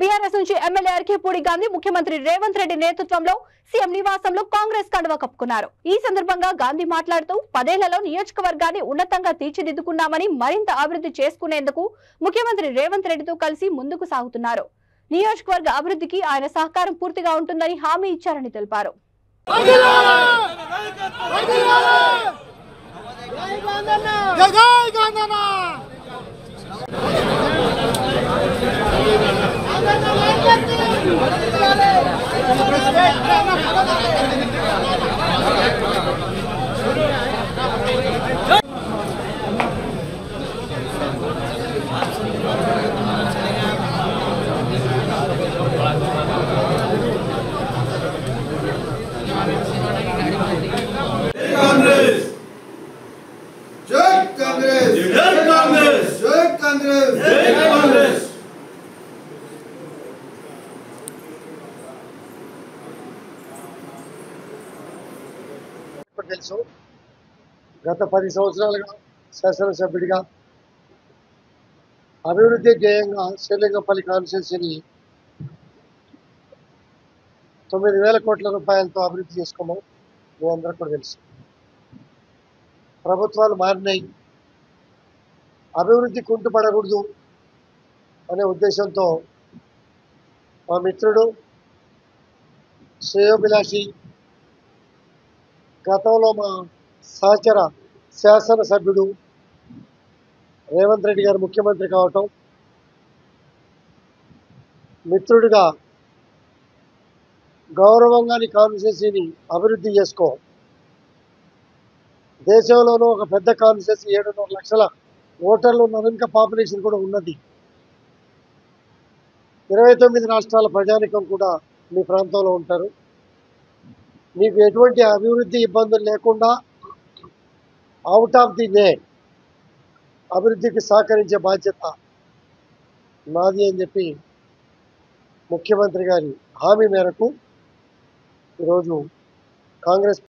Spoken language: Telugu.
బీఆర్ఎస్ నుంచి ఎమ్మెల్యే అర్కేపూడి గాంధీ ముఖ్యమంత్రి రేవంత్ రెడ్డి నేతృత్వంలో సీఎం నివాసంలో కాంగ్రెస్ కండువా కప్పుకున్నారు. ఈ సందర్భంగా గాంధీ మాట్లాడుతూ 10 ఏళ్లలో నియోజకవర్గాన్ని ఉన్నతంగా తీర్చిదిద్దుకున్నామని, మరింత అభివృద్ధి చేసుకునేందుకు ముఖ్యమంత్రి రేవంత్ రెడ్డితో కలిసి ముందుకు సాగుతున్నారు. నియోజకవర్గ అభివృద్ధికి ఆయన సహకారం పూర్తిగా ఉంటుందని హామీ ఇచ్చారని తెలిపారు. తెలుసు గత 10 సంవత్సరాలుగా శాసనసభ్యుడిగా అభివృద్ధి ధ్యేయంగా శ్రీలింగంపల్లి కాన్స్టిట్యున్సీని 9,000 కోట్ల రూపాయలతో అభివృద్ధి చేసుకోమని మీ అందరికీ కూడా తెలుసు. ప్రభుత్వాలు మారినాయి, అభివృద్ధి కుంటుపడకూడదు అనే ఉద్దేశంతో మా మిత్రుడు శ్రేయోభిలాషి గతంలో మా సహచర శాసనసభ్యుడు రేవంత్ రెడ్డి గారు ముఖ్యమంత్రి కావటం, మిత్రుడిగా గౌరవంగా నీ కాన్స్టిట్యున్సీని అభివృద్ధి చేసుకో, దేశంలోనూ ఒక పెద్ద కాన్స్టిట్యున్సీ 7.5 లక్షల ఓటర్లు ఉన్నారు, ఇంకా పాపులేషన్ కూడా ఉన్నది. 29 రాష్ట్రాల ప్రజానికం కూడా మీ ప్రాంతంలో ఉంటారు. మీకు ఎటువంటి అభివృద్ధి ఇబ్బందులు లేకుండా అవుట్ ఆఫ్ ది వే అభివృద్ధికి సహకరించే బాధ్యత నాది అని చెప్పి ముఖ్యమంత్రి గారి హామీ మేరకు ఈరోజు కాంగ్రెస్